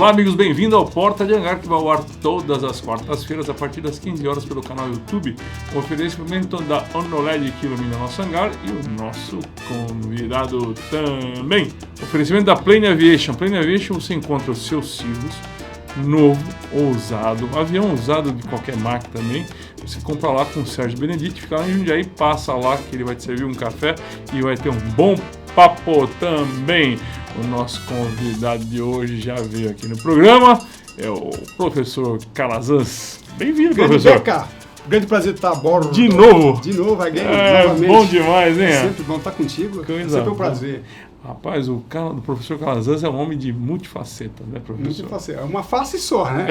Olá amigos, bem-vindo ao Porta de Hangar, que vai ao ar todas as quartas-feiras a partir das 15 horas pelo canal YouTube. O oferecimento da ONOLED que ilumina nosso hangar e o nosso convidado também. Oferecimento da Plane Aviation. Plane Aviation você encontra os seus silos novo, ousado, avião usado de qualquer marca também. Você compra lá com o Sérgio Benedetti, fica lá em Jundiaí, passa lá que ele vai te servir um café e vai ter um bom papo também. O nosso convidado de hoje já veio aqui no programa, é o professor Calazans. Bem-vindo, professor. Beca, grande prazer estar a bordo. De novo? De novo, alguém, novamente. Bom demais, hein? É sempre bom estar contigo. É sempre um prazer. Rapaz, o professor Calazans é um homem de multifacetas, né, professor? Multifaceta. É uma face só, né?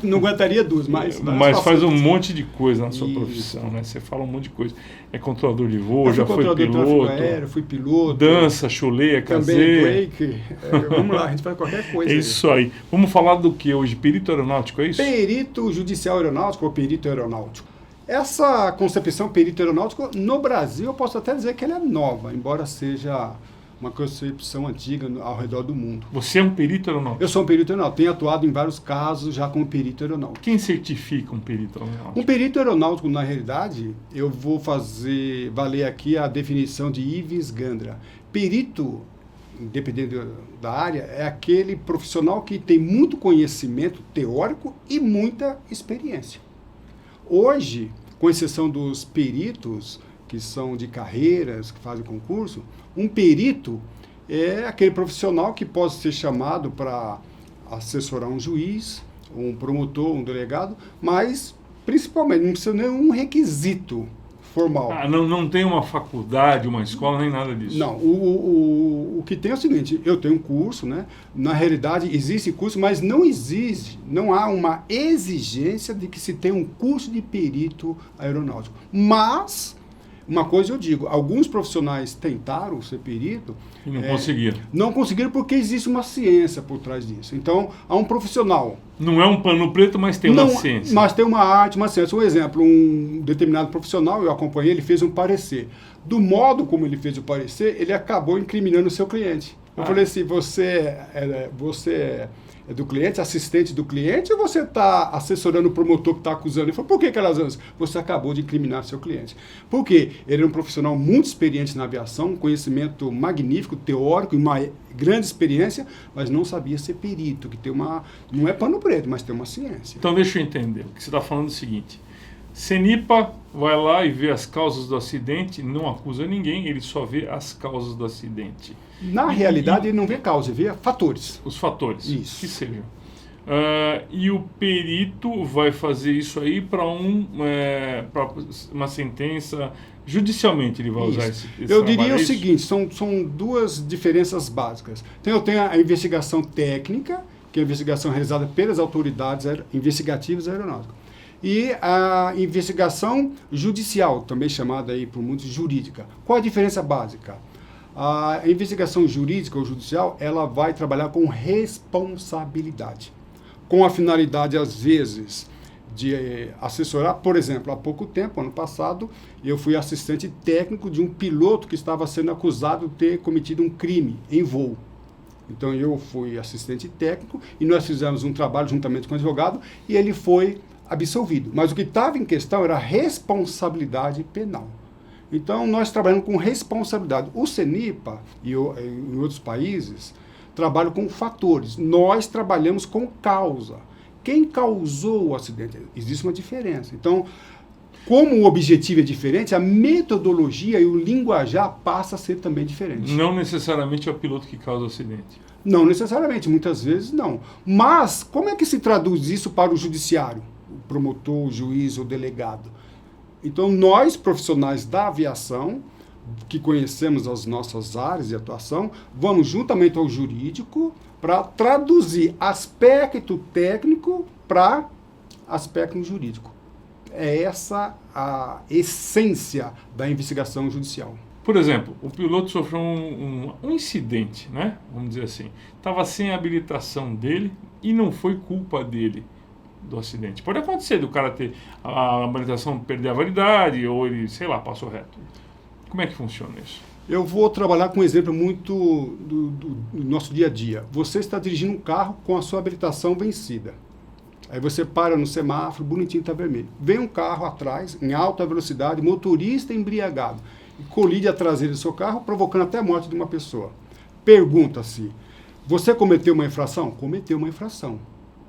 Não aguentaria duas, mas faz um monte de coisa na sua profissão, né? Você fala um monte de coisa. É controlador de voo, já foi piloto. Aéreo, fui piloto. Dança, chuleia, caseira. Também, break. Vamos lá, a gente faz qualquer coisa. É isso aí. Vamos falar do que hoje? Perito aeronáutico, é isso? Perito judicial aeronáutico ou perito aeronáutico. Essa concepção perito aeronáutico, no Brasil, eu posso até dizer que ela é nova, embora seja uma concepção antiga ao redor do mundo. Você é um perito aeronáutico? Eu sou um perito aeronáutico. Tenho atuado em vários casos já como perito aeronáutico. Quem certifica um perito aeronáutico? Um perito aeronáutico, na realidade, eu vou fazer valer aqui a definição de Ives Gandra. Perito, independente da área, é aquele profissional que tem muito conhecimento teórico e muita experiência. Hoje, com exceção dos peritos, que são de carreiras, que fazem concurso, um perito é aquele profissional que pode ser chamado para assessorar um juiz, um promotor, um delegado, mas, principalmente, não precisa nenhum requisito formal. Não tem uma faculdade, uma escola, nem nada disso? Não, o que tem é o seguinte, eu tenho um curso, né? Na realidade existe curso, mas não há uma exigência de que se tenha um curso de perito aeronáutico. Mas, uma coisa eu digo, alguns profissionais tentaram ser perito e não conseguiram. Não conseguiram porque existe uma ciência por trás disso. Então, há um profissional. Não é um pano preto, mas tem uma ciência. Mas tem uma arte, uma ciência. Um exemplo, um determinado profissional, eu acompanhei, ele fez um parecer. Do modo como ele fez o parecer, ele acabou incriminando o seu cliente. Eu falei assim, você é do cliente, assistente do cliente, ou você está assessorando o promotor que está acusando? Ele falou, por que, Calazans? Você acabou de incriminar seu cliente. Por quê? Ele é um profissional muito experiente na aviação, um conhecimento magnífico, teórico, e uma grande experiência, mas não sabia ser perito, que tem não é pano preto, mas tem uma ciência. Então deixa eu entender, o que você está falando é o seguinte, CENIPA vai lá e vê as causas do acidente, não acusa ninguém, ele só vê as causas do acidente. Na realidade, ele não vê causa, ele vê fatores. Os fatores, isso. Que seriam. E o perito vai fazer isso aí para uma sentença, judicialmente ele vai usar esse Eu diria o seguinte, são duas diferenças básicas. Então, eu tenho a investigação técnica, que é a investigação realizada pelas autoridades investigativas aeronáuticas. E a investigação judicial, também chamada aí por muitos jurídica. Qual a diferença básica? A investigação jurídica ou judicial, ela vai trabalhar com responsabilidade, com a finalidade, às vezes, de assessorar. Por exemplo, há pouco tempo, ano passado, eu fui assistente técnico de um piloto que estava sendo acusado de ter cometido um crime em voo. Então, eu fui assistente técnico e nós fizemos um trabalho juntamente com o advogado e ele foi absolvido. Mas o que estava em questão era a responsabilidade penal. Então, nós trabalhamos com responsabilidade. O CENIPA e em outros países trabalham com fatores. Nós trabalhamos com causa. Quem causou o acidente? Existe uma diferença. Então, como o objetivo é diferente, a metodologia e o linguajar passa a ser também diferente. Não necessariamente é o piloto que causa o acidente. Não necessariamente, muitas vezes não. Mas, como é que se traduz isso para o judiciário? O promotor, o juiz ou o delegado? Então, nós, profissionais da aviação, que conhecemos as nossas áreas de atuação, vamos juntamente ao jurídico para traduzir aspecto técnico para aspecto jurídico. É essa a essência da investigação judicial. Por exemplo, o piloto sofreu um incidente, né? Vamos dizer assim. Estava sem a habilitação dele e não foi culpa dele do acidente. Pode acontecer do cara ter a habilitação perder a validade ou ele, sei lá, passou reto. Como é que funciona isso? Eu vou trabalhar com um exemplo muito do nosso dia a dia. Você está dirigindo um carro com a sua habilitação vencida. Aí você para no semáforo, bonitinho, está vermelho. Vem um carro atrás, em alta velocidade, motorista embriagado, e colide a traseira do seu carro, provocando até a morte de uma pessoa. Pergunta-se, você cometeu uma infração? Cometeu uma infração.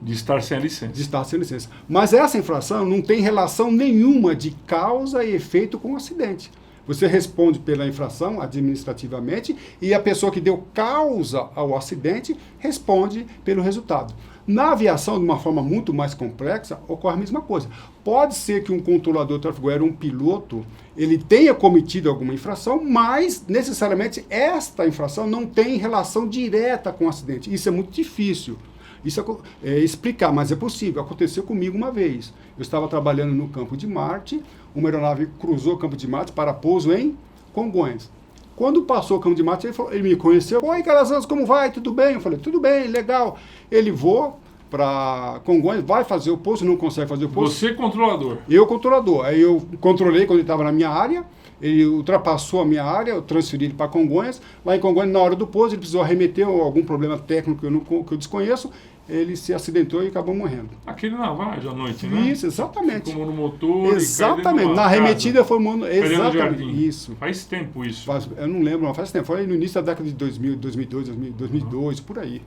De estar sem a licença. De estar sem licença. Mas essa infração não tem relação nenhuma de causa e efeito com o acidente. Você responde pela infração administrativamente e a pessoa que deu causa ao acidente responde pelo resultado. Na aviação, de uma forma muito mais complexa, ocorre a mesma coisa. Pode ser que um controlador de tráfego aéreo, um piloto, ele tenha cometido alguma infração, mas necessariamente esta infração não tem relação direta com o acidente. Isso é muito difícil. Isso é explicar, mas é possível. Aconteceu comigo uma vez. Eu estava trabalhando no Campo de Marte, uma aeronave cruzou o Campo de Marte para pouso em Congonhas. Quando passou o Campo de Marte, ele me conheceu. Oi, Calazans, como vai? Tudo bem? Eu falei, tudo bem, legal. Ele voa para Congonhas, vai fazer o pouso, não consegue fazer o pouso. Você controlador. Eu controlador. Aí eu controlei quando ele estava na minha área, ele ultrapassou a minha área, eu transferi ele para Congonhas. Lá em Congonhas, na hora do pouso, ele precisou arremeter algum problema técnico que eu desconheço. Ele se acidentou e acabou morrendo. Aquele navalha à noite, né? Isso, exatamente. Ficou no motor. Exatamente. Na arremetida foi exatamente. Isso. Faz tempo isso. Eu não lembro, mas faz tempo. Foi no início da década de 2000, 2002, 2002, por aí.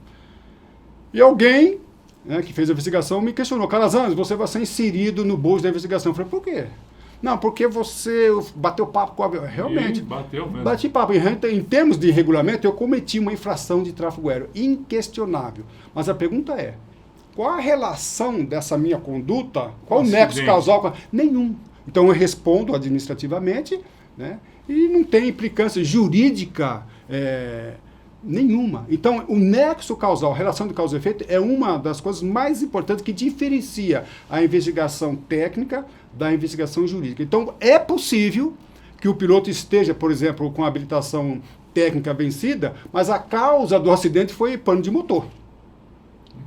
E alguém, né, que fez a investigação me questionou: Calazans, você vai ser inserido no bojo da investigação. Eu falei, por quê? Não, porque você bateu papo com a avião. Realmente. Bateu mesmo. Bati papo. Em termos de regulamento, eu cometi uma infração de tráfego aéreo. Inquestionável. Mas a pergunta é, qual a relação dessa minha conduta? Qual o nexo causal? Nenhum. Então eu respondo administrativamente, né, e não tem implicância jurídica nenhuma. Então, o nexo causal, relação de causa e efeito, é uma das coisas mais importantes que diferencia a investigação técnica da investigação jurídica. Então, é possível que o piloto esteja, por exemplo, com a habilitação técnica vencida, mas a causa do acidente foi pano de motor.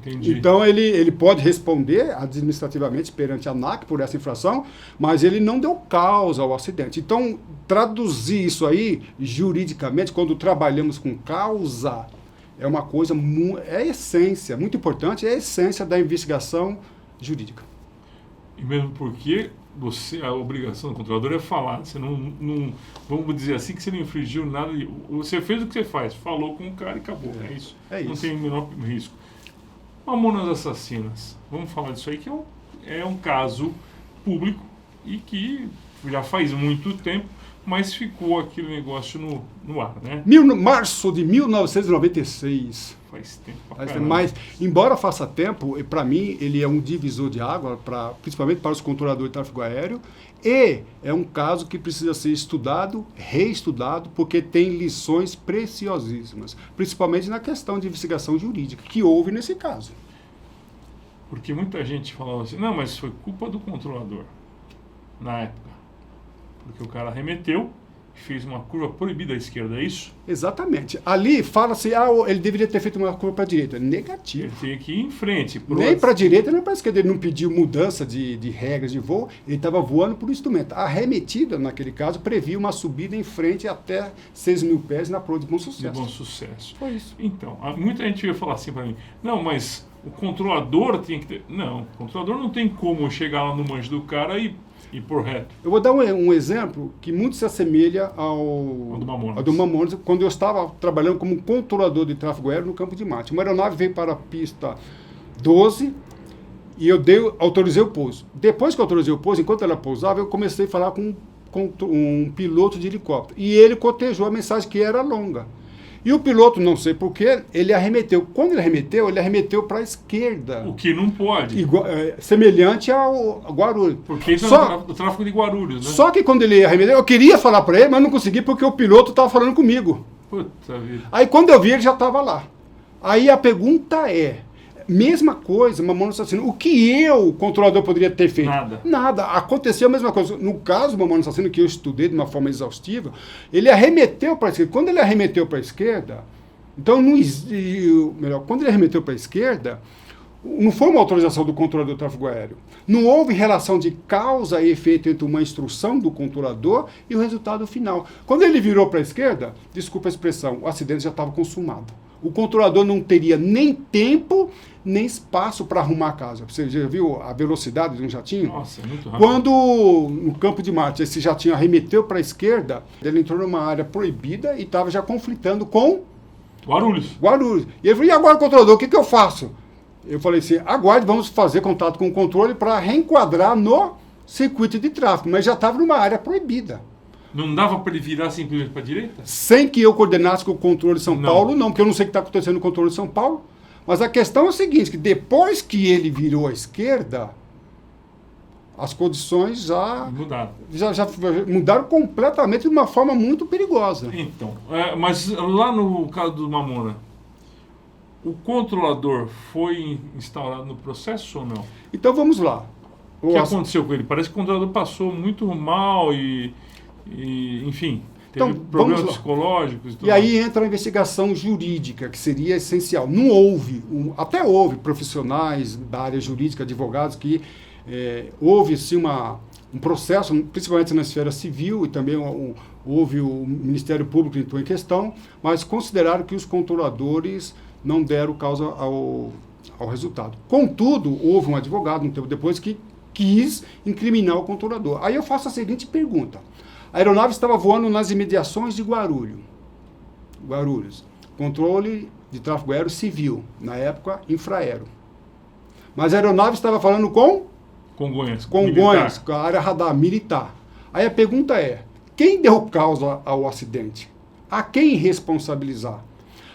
Entendi. Então, ele pode responder administrativamente perante a ANAC por essa infração, mas ele não deu causa ao acidente. Então, traduzir isso aí juridicamente, quando trabalhamos com causa, é uma coisa, é essência, muito importante, é a essência da investigação jurídica. E mesmo porque a obrigação do controlador é falar. Você não, vamos dizer assim, que você não infringiu nada. Você fez o que você faz, falou com o cara e acabou. É isso. Não tem o menor risco. Mamonas Assassinas. Vamos falar disso aí, que é um caso público e que já faz muito tempo, mas ficou aquele negócio no ar, né? Março de 1996. Faz tempo. Mas, embora faça tempo, para mim ele é um divisor de água, principalmente para os controladores de tráfego aéreo, e é um caso que precisa ser estudado, reestudado, porque tem lições preciosíssimas, principalmente na questão de investigação jurídica, que houve nesse caso. Porque muita gente falava assim, não, mas foi culpa do controlador, na época. Porque o cara arremeteu, fez uma curva proibida à esquerda, é isso? Exatamente. Ali fala-se, ele deveria ter feito uma curva para a direita. Negativo. Ele tinha que ir em frente. Nem para a direita, nem para a esquerda. Ele não pediu mudança de regras de voo, ele estava voando por instrumento. A arremetida, naquele caso, previa uma subida em frente até 6 mil pés na proa de Bom Sucesso. De Bom Sucesso. Foi isso. Então, muita gente ia falar assim para mim, não, mas o controlador tem que ter... Não, o controlador não tem como chegar lá no manche do cara e por reto. Eu vou dar um exemplo que muito se assemelha ao do Mamonas, quando eu estava trabalhando como controlador de tráfego aéreo no Campo de Marte. Uma aeronave veio para a pista 12 e eu autorizei o pouso. Depois que eu autorizei o pouso, enquanto ela pousava, eu comecei a falar com um piloto de helicóptero. E ele cotejou a mensagem que era longa. E o piloto, não sei porquê, ele arremeteu. Quando ele arremeteu para a esquerda. O que não pode. Semelhante ao Guarulhos. Porque isso é o tráfego de Guarulhos, né? Só que quando ele arremeteu, eu queria falar para ele, mas não consegui porque o piloto estava falando comigo. Puta vida. Aí quando eu vi, ele já estava lá. Aí a pergunta é, mesma coisa, Mamonas Assassinas, o que o controlador, poderia ter feito? Nada. Aconteceu a mesma coisa. No caso do Mamonas Assassinas, que eu estudei de uma forma exaustiva, ele arremeteu para a esquerda. Quando ele arremeteu para a esquerda, então, quando ele arremeteu para a esquerda, Não foi uma autorização do controlador de tráfego aéreo. Não houve relação de causa e efeito entre uma instrução do controlador e o resultado final. Quando ele virou para a esquerda, desculpa a expressão, o acidente já estava consumado. O controlador não teria nem tempo, nem espaço para arrumar a casa. Você já viu a velocidade de um jatinho? Nossa, é muito rápido. Quando, no campo de Marte, esse jatinho arremeteu para a esquerda, ele entrou numa área proibida e estava já conflitando com Guarulhos. E ele falou, e agora, controlador, o que eu faço? Eu falei assim, aguarde, vamos fazer contato com o controle para reenquadrar no circuito de tráfego, mas já estava numa área proibida. Não dava para ele virar simplesmente para a direita? Sem que eu coordenasse com o controle de São Paulo, não, porque eu não sei o que está acontecendo no controle de São Paulo. Mas a questão é o seguinte, que depois que ele virou à esquerda, as condições já mudaram completamente de uma forma muito perigosa. Então, mas lá no caso do Mamona, o controlador foi instaurado no processo ou não? Então vamos lá. O que aconteceu com ele? Parece que o controlador passou muito mal e enfim, teve então, problemas psicológicos. E aí entra a investigação jurídica, que seria essencial. Não houve, até houve profissionais da área jurídica, advogados, que houve sim um processo, principalmente na esfera civil, e também houve o Ministério Público que entrou em questão, mas consideraram que os controladores não deram causa ao resultado. Contudo, houve um advogado, um tempo depois, que quis incriminar o controlador. Aí eu faço a seguinte pergunta. A aeronave estava voando nas imediações de Guarulhos. Controle de tráfego aéreo civil, na época, Infraero. Mas a aeronave estava falando com Congonhas, com a área radar militar. Aí a pergunta é, quem deu causa ao acidente? A quem responsabilizar?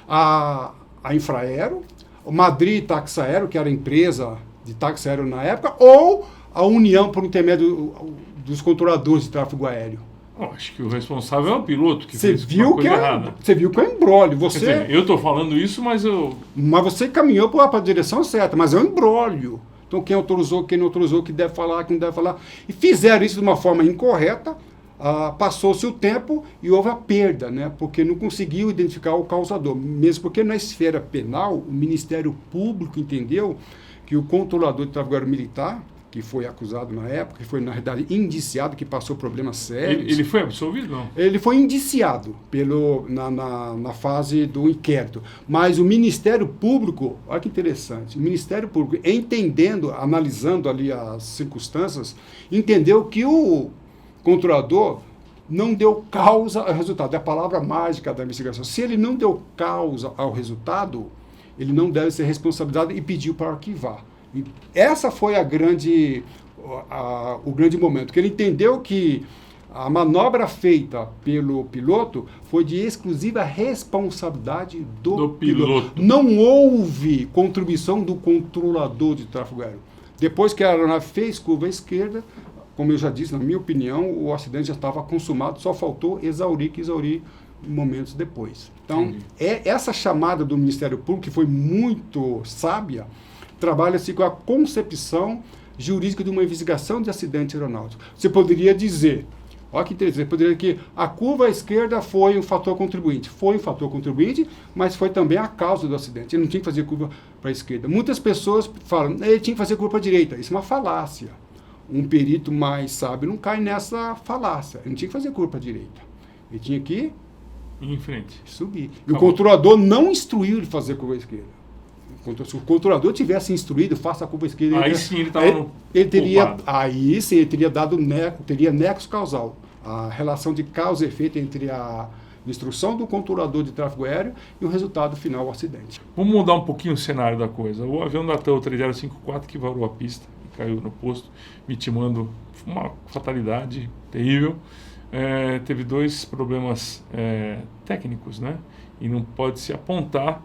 A Infraero, o Madrid Táxi Aéreo, que era a empresa de táxi aéreo na época, ou a União por intermédio dos controladores de tráfego aéreo? Acho que o responsável é o piloto que fez uma coisa errada. Você viu que é um embrólio. Quer dizer, eu estou falando isso, mas Mas você caminhou para a direção certa, mas é um embrólio. Então quem autorizou, quem não autorizou, que deve falar, quem não deve falar. E fizeram isso de uma forma incorreta, passou-se o tempo e houve a perda, né? Porque não conseguiu identificar o causador. Mesmo porque na esfera penal, o Ministério Público entendeu que o controlador de tráfego aéreo militar, que foi acusado na época, que foi, na realidade, indiciado, que passou problemas sérios. Ele foi absolvido, não? Ele foi indiciado na fase do inquérito. Mas o Ministério Público, olha que interessante, o Ministério Público, entendendo, analisando ali as circunstâncias, entendeu que o controlador não deu causa ao resultado. É a palavra mágica da investigação. Se ele não deu causa ao resultado, ele não deve ser responsabilizado e pediu para arquivar. E essa foi o grande momento, que ele entendeu que a manobra feita pelo piloto foi de exclusiva responsabilidade do piloto. Não houve contribuição do controlador de tráfego aéreo. Depois que a aeronave fez curva à esquerda, como eu já disse, na minha opinião, o acidente já estava consumado, só faltou exaurir momentos depois. Então, essa chamada do Ministério Público, que foi muito sábia, trabalha-se com a concepção jurídica de uma investigação de acidente aeronáutico. Você poderia dizer, olha que interessante, você poderia dizer que a curva à esquerda foi um fator contribuinte. Foi um fator contribuinte, mas foi também a causa do acidente. Ele não tinha que fazer curva para a esquerda. Muitas pessoas falam, ele tinha que fazer curva para a direita. Isso é uma falácia. Um perito mais sábio não cai nessa falácia. Ele não tinha que fazer curva para a direita. Ele tinha que ir em frente. Subir. E o controlador não instruiu ele fazer curva à esquerda. Se o controlador tivesse instruído, faça a curva esquerda. Aí sim ele estava Aí sim ele teria dado teria nexo causal. A relação de causa e efeito entre a instrução do controlador de tráfego aéreo e o resultado final, o acidente. Vamos mudar um pouquinho o cenário da coisa. O avião da TAM 3054 que varou a pista e caiu no posto, vitimando uma fatalidade terrível. Teve 2 problemas técnicos, né? E não pode se apontar,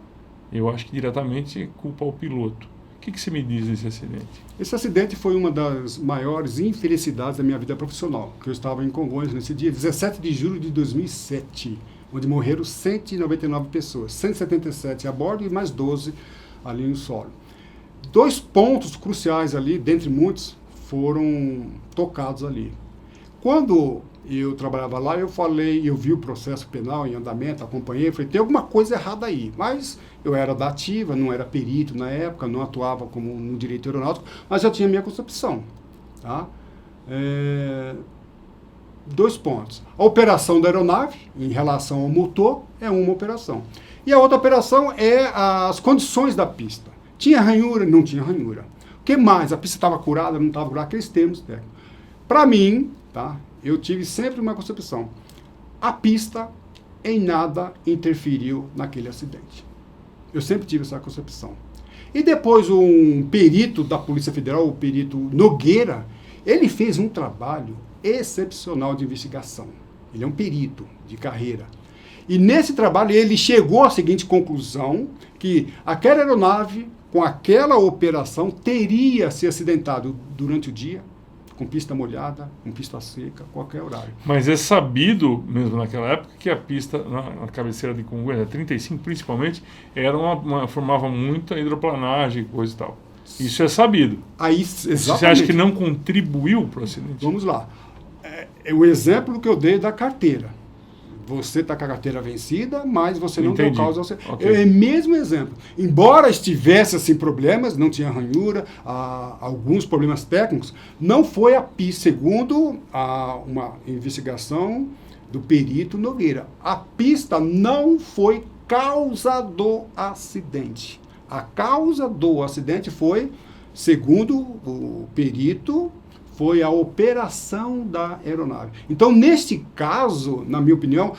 eu acho que diretamente, culpa ao piloto. O que você me diz desse acidente? Esse acidente foi uma das maiores infelicidades da minha vida profissional, que eu estava em Congonhas nesse dia, 17 de julho de 2007, onde morreram 199 pessoas, 177 a bordo e mais 12 ali no solo. 2 pontos cruciais ali, dentre muitos, foram tocados ali. Quando eu trabalhava lá, eu vi o processo penal em andamento, acompanhei, falei, tem alguma coisa errada aí. Mas eu era da ativa, não era perito na época, não atuava como no direito aeronáutico, mas eu tinha minha concepção. Tá? 2 pontos. A operação da aeronave, em relação ao motor, é uma operação. E a outra operação é as condições da pista. Tinha ranhura? Não tinha ranhura. O que mais? A pista estava curada? Não estava curada? Aqueles termos técnicos. Para mim, tá? Eu tive sempre uma concepção. A pista em nada interferiu naquele acidente. Eu sempre tive essa concepção. E depois um perito da Polícia Federal, o perito Nogueira, ele fez um trabalho excepcional de investigação. Ele é um perito de carreira. E nesse trabalho ele chegou à seguinte conclusão, que aquela aeronave, com aquela operação, teria se acidentado durante o dia, com pista molhada, com pista seca, qualquer horário. Mas é sabido, mesmo naquela época, que a pista na cabeceira de Congonhas, 35 principalmente, formava muita hidroplanagem, coisa e tal. Isso é sabido. Aí, exatamente. Você acha que não contribuiu para o acidente? Vamos lá. É o exemplo que eu dei da carteira. Você está com a carteira vencida, mas você não deu causa. Okay. É o mesmo exemplo. Embora estivesse assim problemas, não tinha ranhura, alguns problemas técnicos, não foi a pista, segundo uma investigação do perito Nogueira. A pista não foi causa do acidente. A causa do acidente foi, segundo o perito, foi a operação da aeronave. Então, neste caso, na minha opinião,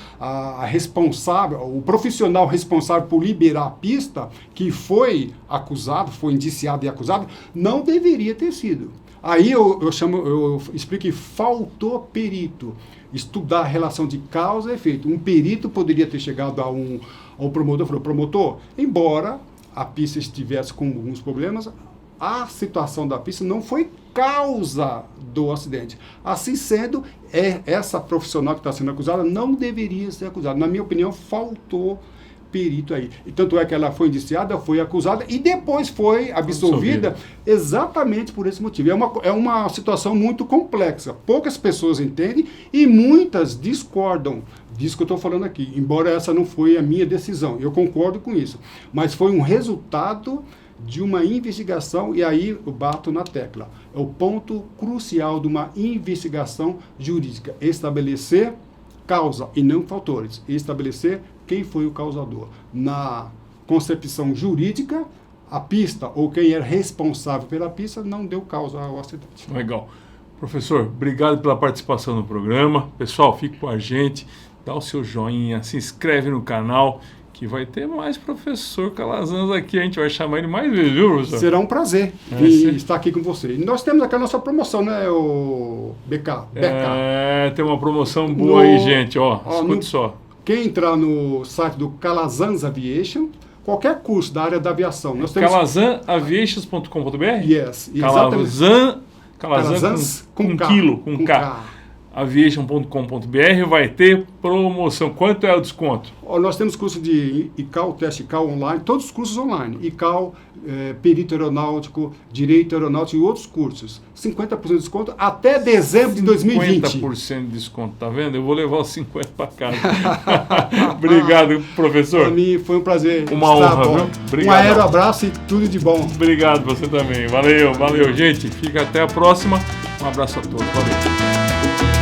o profissional responsável por liberar a pista, que foi acusado, foi indiciado e acusado, não deveria ter sido. Aí eu explico que faltou perito, estudar a relação de causa e efeito. Um perito poderia ter chegado ao promotor e falou, promotor, embora a pista estivesse com alguns problemas, a situação da pista não foi causa do acidente. Assim sendo, essa profissional que está sendo acusada não deveria ser acusada. Na minha opinião, faltou perito aí. E tanto é que ela foi indiciada, foi acusada e depois foi absolvida exatamente por esse motivo. É uma situação muito complexa. Poucas pessoas entendem e muitas discordam disso que eu estou falando aqui. Embora essa não foi a minha decisão. Eu concordo com isso. Mas foi um resultado de uma investigação, e aí eu bato na tecla. É o ponto crucial de uma investigação jurídica. Estabelecer causa e não fatores. Estabelecer quem foi o causador. Na concepção jurídica, a pista ou quem era responsável pela pista não deu causa ao acidente. Legal. Professor, obrigado pela participação no programa. Pessoal, fique com a gente, dá o seu joinha, se inscreve no canal, que vai ter mais professor Calazans aqui, a gente vai chamar ele mais vezes, viu, professor? Será um prazer estar aqui com você. E nós temos aqui a nossa promoção, né, o BK? Tem uma promoção boa aí, gente, escute só. Quem entrar no site do Calazans Aviation, qualquer curso da área da aviação. Nós temos calazanaviations.com.br? Yes, exatamente. Calazans com K. Aviation.com.br vai ter promoção. Quanto é o desconto? Nós temos curso de ICAO, teste ICAO online, todos os cursos online. ICAO, perito aeronáutico, direito aeronáutico e outros cursos. 50% de desconto até dezembro de 2020. 50% de desconto, tá vendo? Eu vou levar os 50 para casa. Obrigado, professor. Para mim foi um prazer. Uma honra, viu? Obrigado. Um aero abraço e tudo de bom. Obrigado, você também. Valeu, gente. Fica até a próxima. Um abraço a todos. Valeu.